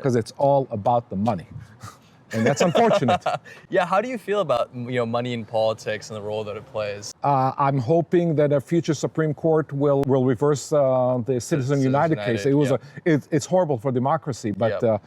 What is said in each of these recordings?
because it's all about the money. And that's unfortunate. Yeah, how do you feel about money in politics and the role that it plays? I'm hoping that a future Supreme Court will reverse the Citizens United case. It's horrible for democracy, but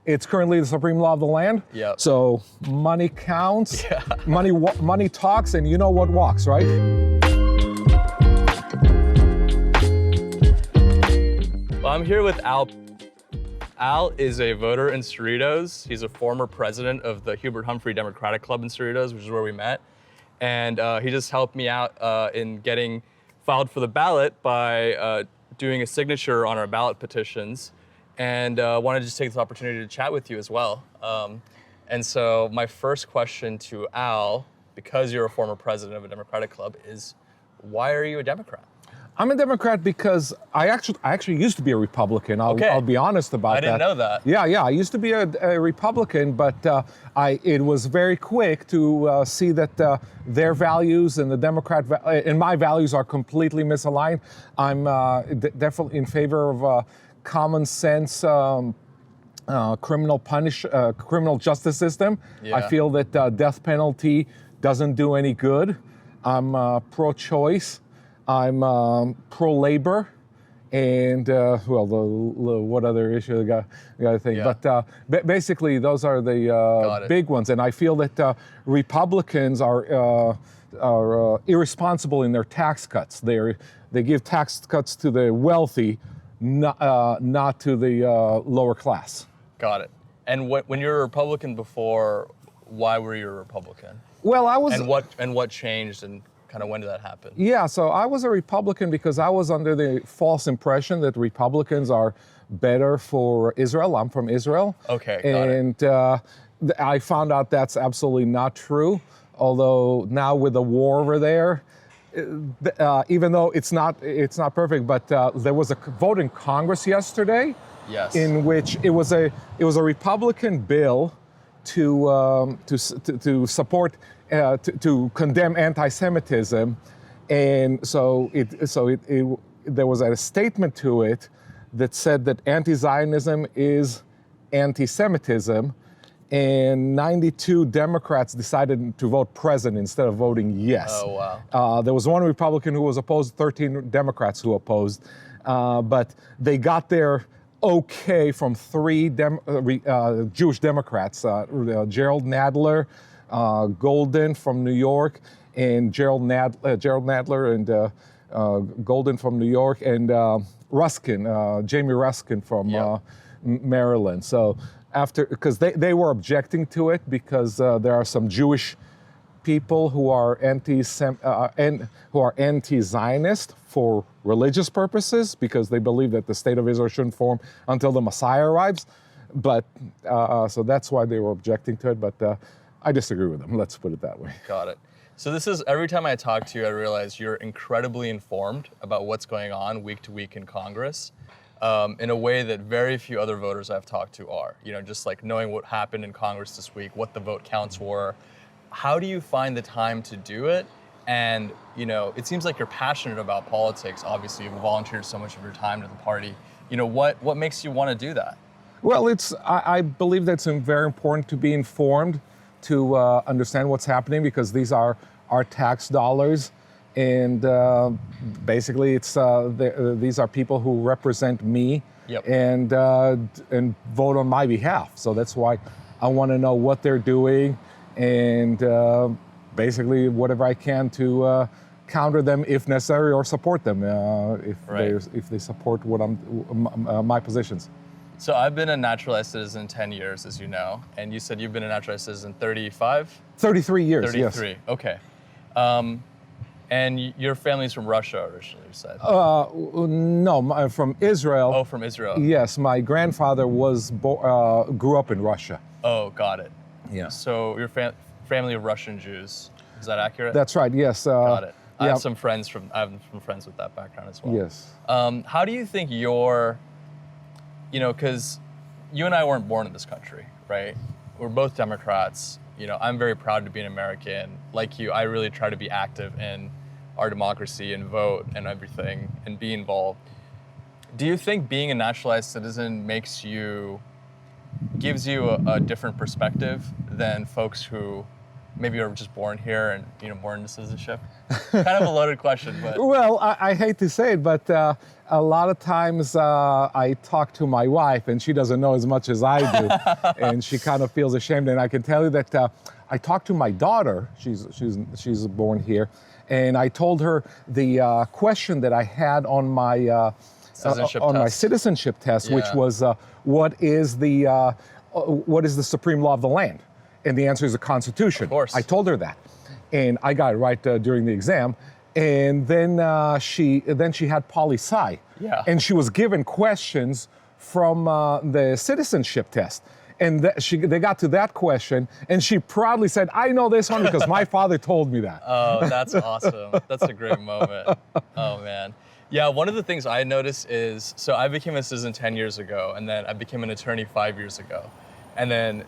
it's currently the supreme law of the land. Yep. So money counts, money talks, and you know what walks, right? Well, I'm here with Al. Al is a voter in Cerritos. He's a former president of the Hubert Humphrey Democratic Club in Cerritos, which is where we met. And he just helped me out in getting filed for the ballot by doing a signature on our ballot petitions. And wanted to just take this opportunity to chat with you as well. And so my first question to Al, because you're a former president of a Democratic club, is why are you a Democrat? I'm a Democrat because I actually used to be a Republican. I'll be honest about that. I didn't know that. Yeah, I used to be a Republican, but it was very quick to see that their values and the Democrat and my values are completely misaligned. I'm definitely in favor of common sense criminal justice system. Yeah. I feel that death penalty doesn't do any good. I'm pro-choice. I'm pro-labor, and what other issue I got to think? Yeah. But basically, those are the big ones. And I feel that Republicans are irresponsible in their tax cuts. They give tax cuts to the wealthy, not to the lower class. Got it. And when you were a Republican before, why were you a Republican? Well, I was. And what changed, and kind of when did that happen? Yeah, so I was a Republican because I was under the false impression that Republicans are better for Israel. I'm from Israel. Okay, got it. I found out that's absolutely not true. Although now with the war over there, even though it's not perfect, but there was a vote in Congress yesterday. Yes. In which it was a Republican bill to support. To condemn anti-Semitism, and so there was a statement to it that said that anti-Zionism is anti-Semitism, and 92 Democrats decided to vote present instead of voting yes. Oh, wow. There was one Republican who was opposed, 13 Democrats who opposed, but they got their okay from three Jewish Democrats, Gerald Nadler, Golden from New York, and Gerald Nadler and Golden from New York, and Jamie Ruskin from Maryland. So because they were objecting to it because there are some Jewish people who are anti-Zionist for religious purposes because they believe that the state of Israel shouldn't form until the Messiah arrives. But so that's why they were objecting to it. But I disagree with them. Let's put it that way. Got it. So this is, every time I talk to you, I realize you're incredibly informed about what's going on week to week in Congress in a way that very few other voters I've talked to are. Just like knowing what happened in Congress this week, what the vote counts were. How do you find the time to do it? And, it seems like you're passionate about politics. Obviously, you've volunteered so much of your time to the party. What makes you want to do that? Well, I believe that it's very important to be informed, to understand what's happening, because these are our tax dollars, and basically these are people who represent me. Yep. and vote on my behalf. So that's why I want to know what they're doing, and basically whatever I can to counter them if necessary, or support them if they support my positions. So I've been a naturalized citizen 10 years, as you know, and you said you've been a naturalized citizen 35? 33 years, 33, yes. Okay. And your family's from Russia originally, you said? No, from Israel. Oh, from Israel. Yes, my grandfather grew up in Russia. Oh, got it. Yeah. So your family of Russian Jews, is that accurate? That's right, yes. Got it. I yeah. have some friends with that background as well. Yes. How do you think because you and I weren't born in this country, right? We're both Democrats. I'm very proud to be an American. Like you, I really try to be active in our democracy and vote and everything and be involved. Do you think being a naturalized citizen makes you gives you a different perspective than folks who maybe are just born here and born into citizenship? Kind of a loaded question, but Well, I hate to say it, but a lot of times I talk to my wife, and she doesn't know as much as I do, and she kind of feels ashamed. And I can tell you that I talked to my daughter. She's born here, and I told her the question that I had on my citizenship test, Yeah. which was what is the supreme law of the land? And the answer is the Constitution. Of course. I told her that, and I got it right during the exam. And then she had poli-sci, Yeah. and she was given questions from the citizenship test. And they got to that question, and she proudly said, "I know this one because my father told me that." Oh, that's awesome. That's a great moment. Oh, man. Yeah, one of the things I noticed is, so I became a citizen 10 years ago, and then I became an attorney 5 years ago. And then,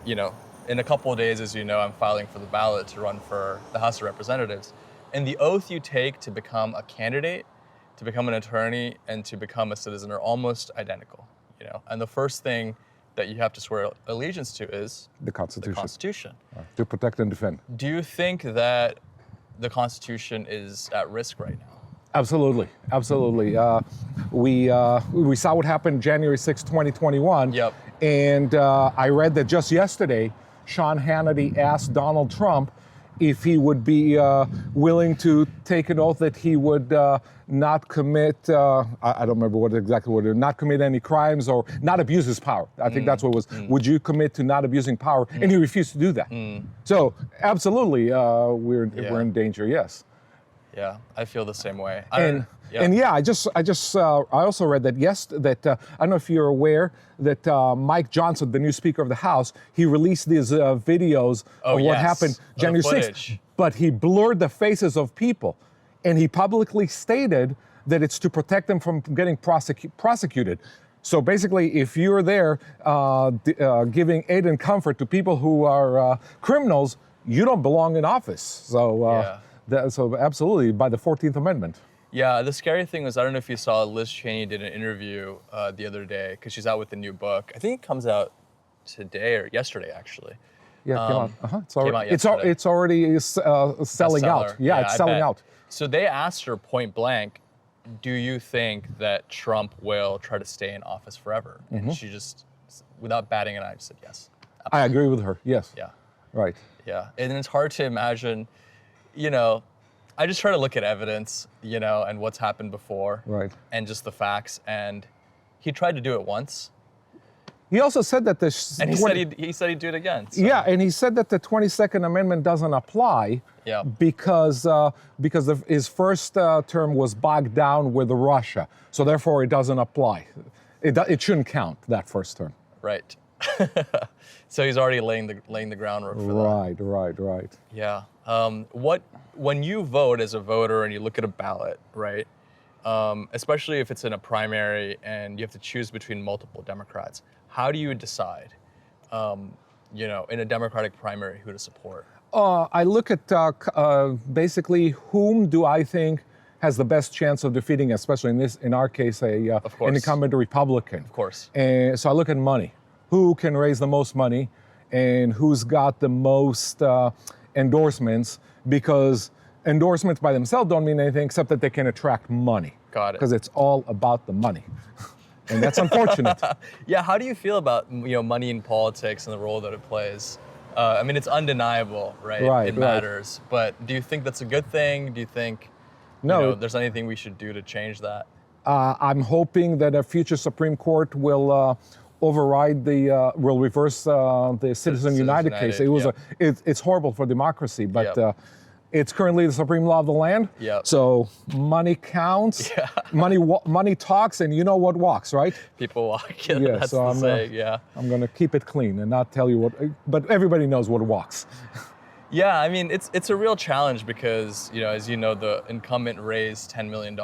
in a couple of days, as you know, I'm filing for the ballot to run for the House of Representatives. And the oath you take to become a candidate, to become an attorney, and to become a citizen are almost identical, And the first thing that you have to swear allegiance to is The Constitution. the Constitution. To protect and defend. Do you think that the Constitution is at risk right now? Absolutely, absolutely. We saw what happened January 6, 2021. Yep. And I read that just yesterday, Sean Hannity asked Donald Trump if he would be willing to take an oath that he would not commit, I don't remember not commit any crimes or not abuse his power. I think that's what it was. Would you commit to not abusing power? And he refused to do that. So absolutely, we're in danger, yes. Yeah, I feel the same way. I also read that I don't know if you're aware that Mike Johnson, the new Speaker of the House, he released these videos of what happened January 6th, but he blurred the faces of people, and he publicly stated that it's to protect them from getting prosecuted. So basically, if you're there giving aid and comfort to people who are criminals, you don't belong in office. So. So absolutely, by the 14th Amendment. Yeah, the scary thing was, I don't know if you saw, Liz Cheney did an interview the other day, because she's out with a new book. I think it comes out today or yesterday, actually. Yeah, it came out. It's already, came out yesterday. it's already selling out. Bestseller. Yeah, it's I selling bet. out. So they asked her point blank, do you think that Trump will try to stay in office forever? And she just, without batting an eye, said yes. Absolutely. I agree with her, yes. Yeah. Right. Yeah, and it's hard to imagine, I just try to look at evidence, and what's happened before. Right. And just the facts. And he tried to do it once. He also said that And he said he'd do it again. So. Yeah, and he said that the 22nd Amendment doesn't apply because his first term was bogged down with Russia. So therefore, it doesn't apply. It shouldn't count, that first term. Right. So he's already laying the groundwork for that. Right. Yeah. When you vote as a voter and you look at a ballot, right? Especially if it's in a primary and you have to choose between multiple Democrats, how do you decide, in a Democratic primary, who to support? I look at basically whom do I think has the best chance of defeating, especially in our case, an incumbent Republican. Of course. And so I look at money. Who can raise the most money and who's got the most endorsements, because endorsements by themselves don't mean anything except that they can attract money. Got it. Because it's all about the money. And that's unfortunate. Yeah, how do you feel about money in politics and the role that it plays? It's undeniable, right? It matters. But do you think that's a good thing? Do you think there's anything we should do to change that? I'm hoping that a future Supreme Court will reverse the Citizens United case. It's horrible for democracy, but it's currently the supreme law of the land. Yep. So money counts, money talks, and you know what walks, right? People walk. That's so the saying. I'm going to keep it clean and not tell you what, but everybody knows what walks. Yeah, it's a real challenge because, as you know, the incumbent raised $10 million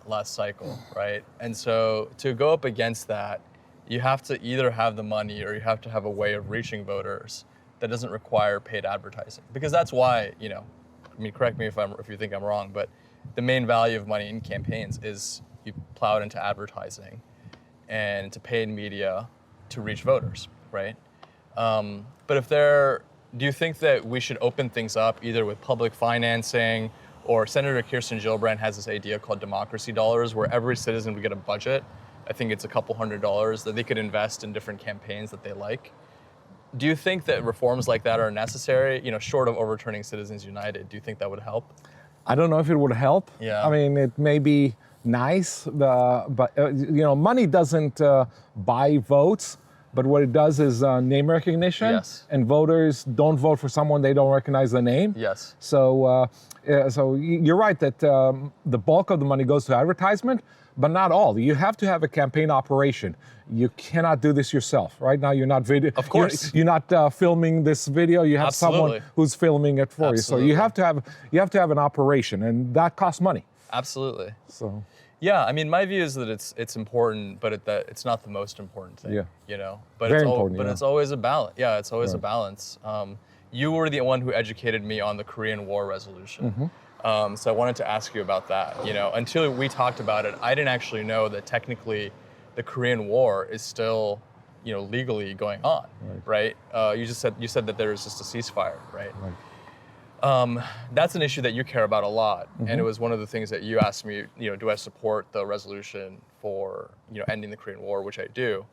last cycle, right? And so to go up against that, you have to either have the money or you have to have a way of reaching voters that doesn't require paid advertising. Because that's why, correct me if you think I'm wrong, but the main value of money in campaigns is you plow it into advertising and into paid media to reach voters, right? But do you think that we should open things up either with public financing, or Senator Kirsten Gillibrand has this idea called democracy dollars, where every citizen would get a budget. I think it's a couple $100 that they could invest in different campaigns that they like. Do you think that reforms like that are necessary, short of overturning Citizens United? Do you think that would help? I don't know if it would help. Yeah. I mean, it may be nice, but money doesn't buy votes. But what it does is name recognition. Yes. And voters don't vote for someone they don't recognize the name. Yes. So you're right that the bulk of the money goes to advertisement, but not all. You have to have a campaign operation. You cannot do this yourself. Right now, you're not video. Of course. You're not filming this video. You have someone who's filming it for you. So you have to have an operation, and that costs money. Absolutely. So. Yeah, I mean, my view is that it's important, but that it's not the most important thing. Yeah. But Very important. But it's always a balance. Yeah, it's always a balance. You were the one who educated me on the Korean War resolution. So I wanted to ask you about that. Until we talked about it, I didn't actually know that technically the Korean War is still, legally going on, right? You said that there was just a ceasefire, right? That's an issue that you care about a lot, and it was one of the things that you asked me. Do I support the resolution for ending the Korean War, which I do.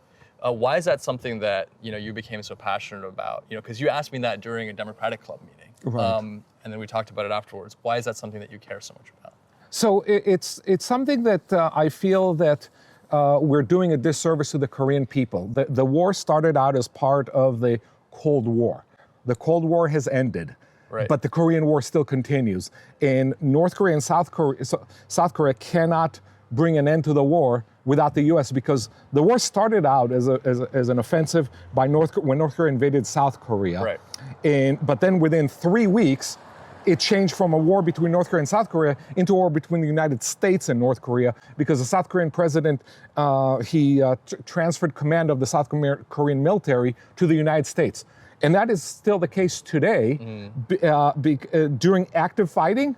Why is that something that you became so passionate about? Because you asked me that during a Democratic Club meeting, and then we talked about it afterwards. Why is that something that you care so much about? So it's something that I feel that we're doing a disservice to the Korean people. The war started out as part of the Cold War. The Cold War has ended. Right. But the Korean War still continues. And North Korea and South Korea cannot bring an end to the war without the U.S. because the war started out as an offensive by when North Korea invaded South Korea. Right. But then within 3 weeks, it changed from a war between North Korea and South Korea into a war between the United States and North Korea because the South Korean president, transferred command of the South Korean military to the United States. And that is still the case today. During active fighting,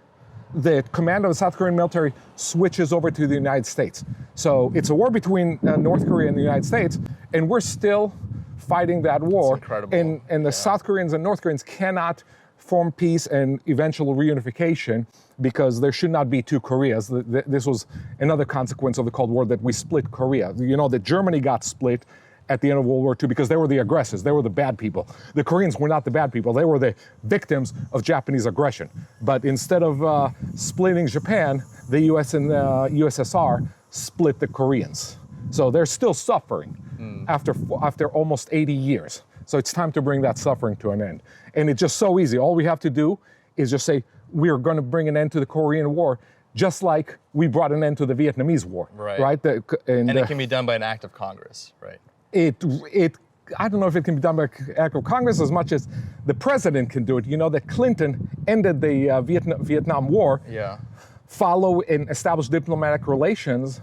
the command of the South Korean military switches over to the United States. So it's a war between North Korea and the United States, and we're still fighting that war. That's incredible. And the South Koreans and North Koreans cannot form peace and eventual reunification because there should not be two Koreas. This was another consequence of the Cold War, that we split Korea. That Germany got split at the end of World War II because they were the aggressors. They were the bad people. The Koreans were not the bad people. They were the victims of Japanese aggression. But instead of splitting Japan, the US and the USSR split the Koreans. So they're still suffering after almost 80 years. So it's time to bring that suffering to an end. And it's just so easy. All we have to do is just say, we're going to bring an end to the Korean War, just like we brought an end to the Vietnamese War. Right. And it can be done by an act of Congress, right? I don't know if it can be done by act of Congress as much as the president can do it. That Clinton ended the Vietnam War, and established diplomatic relations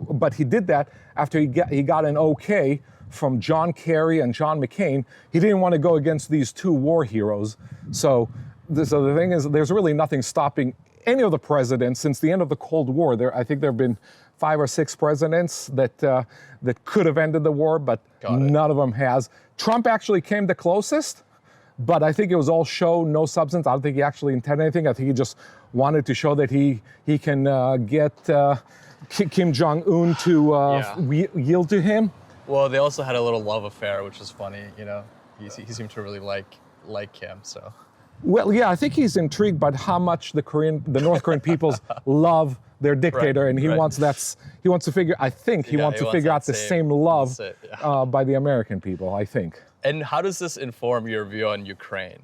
but he did that after he got an okay from John Kerry and John McCain. He didn't want to go against these two war heroes. So the thing is, there's really nothing stopping any of the presidents since the end of the Cold War. I think there have been 5 or 6 presidents that could have ended the war, but none of them has. Trump actually came the closest, but I think it was all show, no substance. I don't think he actually intended anything. I think he just wanted to show that he can get Kim Jong-un to yield to him. Well, they also had a little love affair, which is funny. He seemed to really like Kim. So. Well, yeah, I think he's intrigued by how much the North Korean peoples love their dictator, and he wants to figure. I think he wants to figure out the same love by the American people. I think. And how does this inform your view on Ukraine?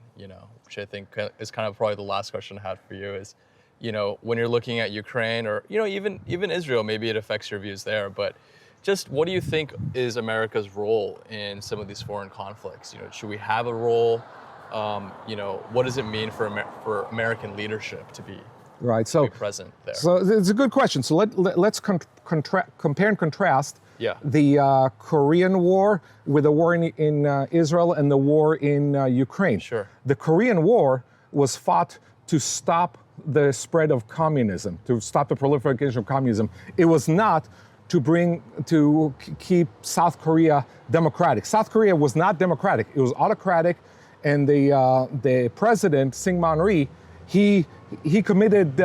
Which I think is kind of probably the last question I had for you is, when you're looking at Ukraine or even Israel, maybe it affects your views there, but just what do you think is America's role in some of these foreign conflicts? Should we have a role? What does it mean for American leadership to be present there? So it's a good question. So let's compare and contrast the Korean War with the war in Israel and the war in Ukraine. Sure. The Korean War was fought to stop the spread of communism, to stop the proliferation of communism. It was not keep South Korea democratic. South Korea was not democratic; it was autocratic, and the president Syngman Rhee, he committed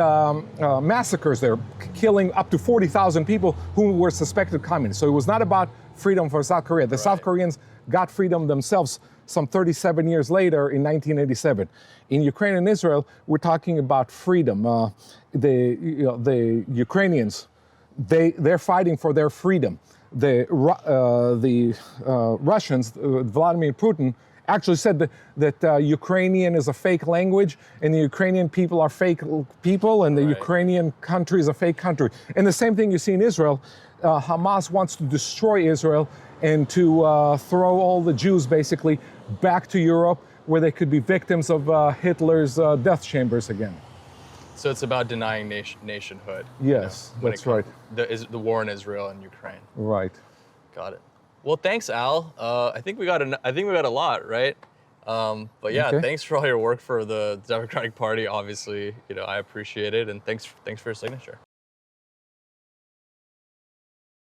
massacres there, killing up to 40,000 people who were suspected communists. So it was not about freedom for South Korea. The South Koreans got freedom themselves some 37 years later in 1987. In Ukraine and Israel, we're talking about freedom. The Ukrainians, they're fighting for their freedom. The Russians, Vladimir Putin, actually said that Ukrainian is a fake language, and the Ukrainian people are fake people, and the Ukrainian country is a fake country. And the same thing you see in Israel. Hamas wants to destroy Israel and to throw all the Jews basically back to Europe, where they could be victims of Hitler's death chambers again. So it's about denying nationhood. Yes, that's right. The war in Israel and Ukraine. Right. Got it. Well, thanks, Al. I think we got a lot, right? But yeah, thanks for all your work for the Democratic Party. Obviously, I appreciate it, and thanks for your signature.